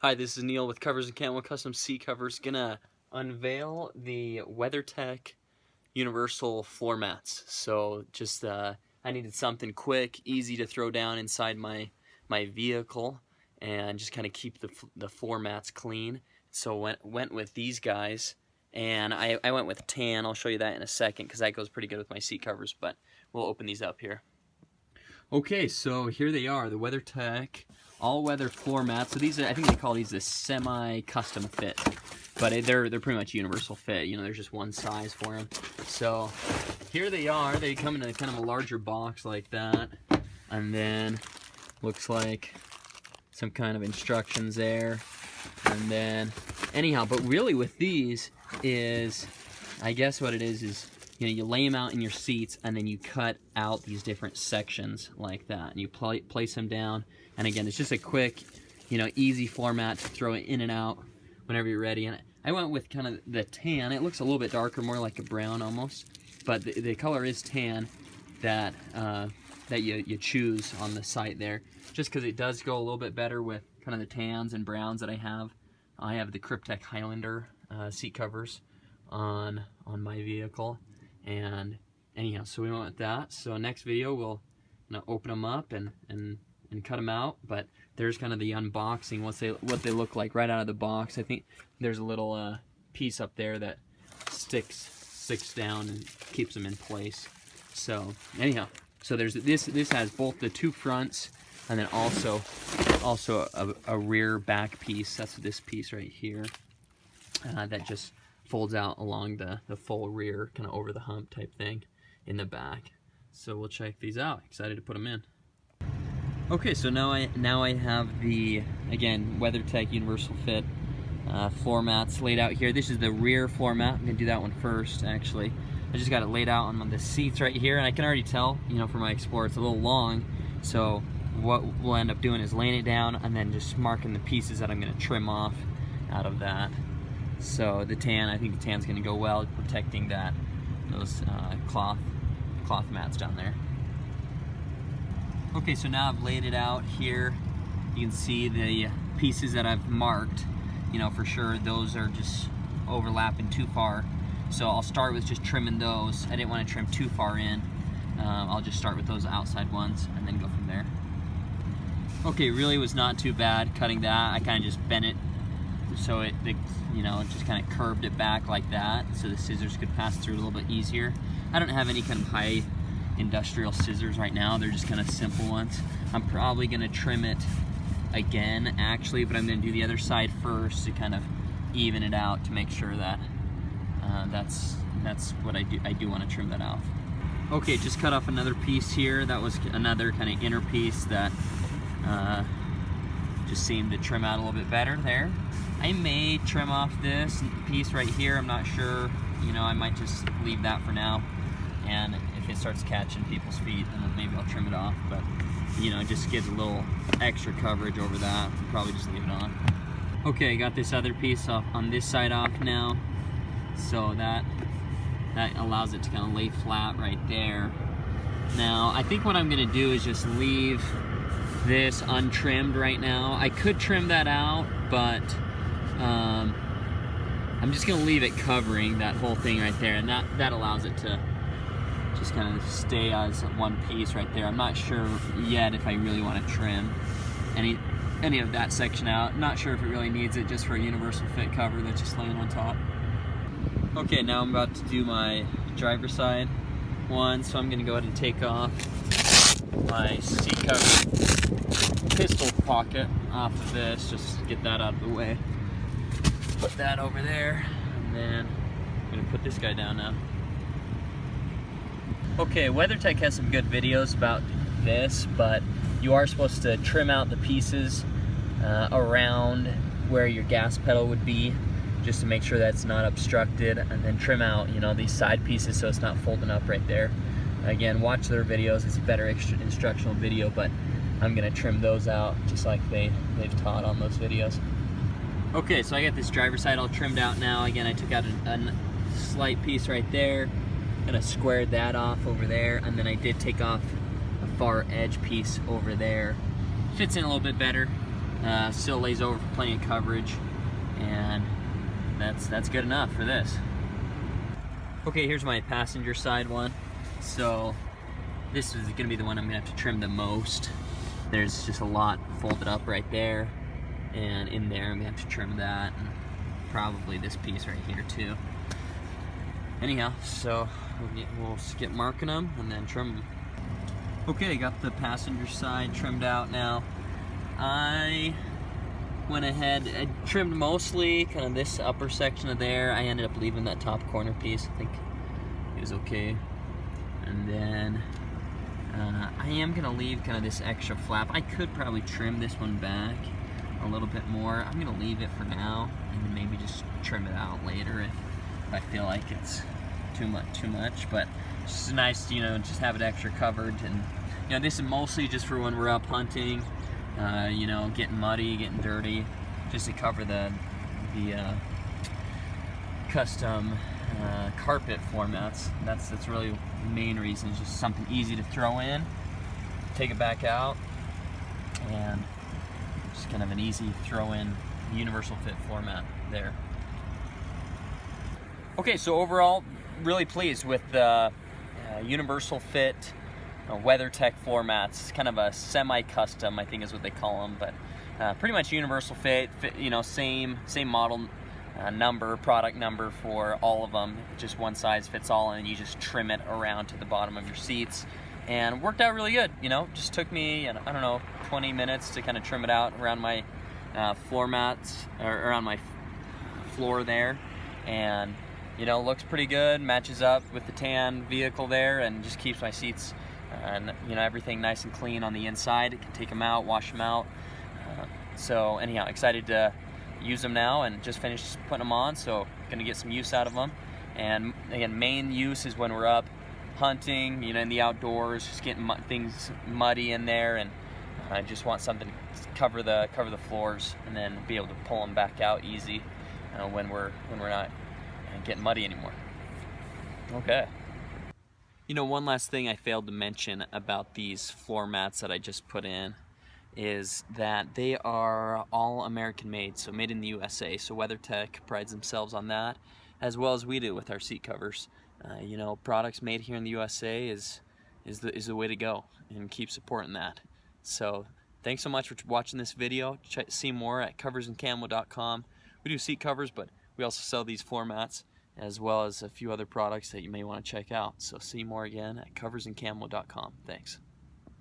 Hi, this is Neil with Covers and Camo Custom Seat Covers. Gonna unveil the WeatherTech universal floor mats. So just I needed something quick, easy to throw down inside my vehicle, and just kind of keep the floor mats clean. So went with these guys, and I went with tan. I'll show you that in a second because that goes pretty good with my seat covers. But we'll open these up here. Okay, so here they are, the WeatherTech all-weather floor mats. So these are, I think they call these the semi-custom fit, but they're pretty much universal fit. You know, there's just one size for them. So here they are. They come in a kind of a larger box like that, and then looks like some kind of instructions there. And then anyhow, but really with these is, I guess what it is you know, you lay them out in your seats, and then you cut out these different sections like that, and you place them down. And again, it's just a quick, you know, easy floor mat to throw it in and out whenever you're ready. And I went with kind of the tan. It looks a little bit darker, more like a brown almost, but the color is tan that you choose on the site there, just because it does go a little bit better with kind of the tans and browns that I have. I have the Cryptek Highlander seat covers on my vehicle. And anyhow, so we went with that. So next video we'll open them up and cut them out. But there's kind of the unboxing, what they look like right out of the box. I think there's a little piece up there that sticks down and keeps them in place. So anyhow, so there's this has both the two fronts and then also a rear back piece. That's this piece right here that just folds out along the full rear, kind of over the hump type thing in the back. So we'll check these out. Excited to put them in. Okay, so now I have the, again, WeatherTech universal fit floor mats laid out here. This is the rear floor mat. I'm gonna do that one first. Actually, I just got it laid out on the seats right here, and I can already tell, you know, for my Explorer it's a little long. So what we'll end up doing is laying it down and then just marking the pieces that I'm gonna trim off out of that. So the tan, I think the tan's going to go well, protecting those cloth mats down there. Okay, so now I've laid it out here. You can see the pieces that I've marked. You know, for sure those are just overlapping too far. So I'll start with just trimming those. I didn't want to trim too far in. I'll just start with those outside ones and then go from there. Okay, really was not too bad cutting that. I kind of just bent it so it just kind of curved it back like that, so the scissors could pass through a little bit easier. I don't have any kind of high industrial scissors right now. They're just kind of simple ones. I'm probably going to trim it again, actually, but I'm going to do the other side first to kind of even it out to make sure that that's what I do. I do want to trim that off. Okay, just cut off another piece here. That was another kind of inner piece that just seemed to trim out a little bit better there. I may trim off this piece right here. I'm not sure. You know, I might just leave that for now. And if it starts catching people's feet, then maybe I'll trim it off. But, you know, it just gives a little extra coverage over that. I'll probably just leave it on. Okay, I got this other piece off on this side off now. So that allows it to kind of lay flat right there. Now, I think what I'm going to do is just leave this untrimmed right now. I could trim that out, but I'm just gonna leave it covering that whole thing right there, and that allows it to just kind of stay as one piece right there. I'm not sure yet if I really want to trim any of that section out. Not sure if it really needs it just for a universal fit cover that's just laying on top. Okay, now I'm about to do my driver's side one, so I'm gonna go ahead and take off my seat cover pistol pocket off of this, just to get that out of the way. Put that over there, and then I'm gonna put this guy down now. Okay, WeatherTech has some good videos about this, but you are supposed to trim out the pieces around where your gas pedal would be, just to make sure that's not obstructed, and then trim out, you know, these side pieces so it's not folding up right there. Again, watch their videos. It's a better instructional video, but I'm gonna trim those out just like they've taught on those videos. Okay, so I got this driver's side all trimmed out now. Again, I took out a slight piece right there, and I squared that off over there, and then I did take off a far edge piece over there. Fits in a little bit better. Still lays over for plenty of coverage, and that's good enough for this. Okay, here's my passenger side one. So this is gonna be the one I'm gonna have to trim the most. There's just a lot folded up right there, and in there I'm gonna have to trim that, and probably this piece right here too. Anyhow, so we'll get marking them and then trim them. Okay, got the passenger side trimmed out now. I went ahead, I trimmed mostly kind of this upper section of there. I ended up leaving that top corner piece. I think it was okay. And then I am gonna leave kind of this extra flap. I could probably trim this one back a little bit more. I'm gonna leave it for now and then maybe just trim it out later if I feel like it's too much. But it's just nice to, just have it extra covered. And this is mostly just for when we're up hunting, getting muddy, getting dirty, just to cover the custom carpet floor mats. That's really the main reason. It's just something easy to throw in, take it back out, and just kind of an easy throw in universal fit floor mat there. Okay, so overall, really pleased with the universal fit WeatherTech floor mats. It's kind of a semi-custom, I think is what they call them, but pretty much universal fit, same model number, product number for all of them. Just one size fits all, and you just trim it around to the bottom of your seats. And worked out really good, just took me, I don't know, 20 minutes to kind of trim it out around my floor mats, or around my floor there. And looks pretty good, matches up with the tan vehicle there, and just keeps my seats and everything nice and clean on the inside. I can take them out, wash them out. So anyhow, excited to use them now, and just finished putting them on, so gonna get some use out of them. And again, main use is when we're up hunting, in the outdoors, just getting things muddy in there, and I just want something to cover the floors, and then be able to pull them back out easy when we're not getting muddy anymore. Okay. One last thing I failed to mention about these floor mats that I just put in is that they are all American made, so made in the USA. So WeatherTech prides themselves on that, as well as we do with our seat covers. Products made here in the USA is the way to go, and keep supporting that. So thanks so much for watching this video. See more at coversandcamo.com. We do seat covers, but we also sell these floor mats, as well as a few other products that you may want to check out. So see more again at coversandcamo.com. Thanks.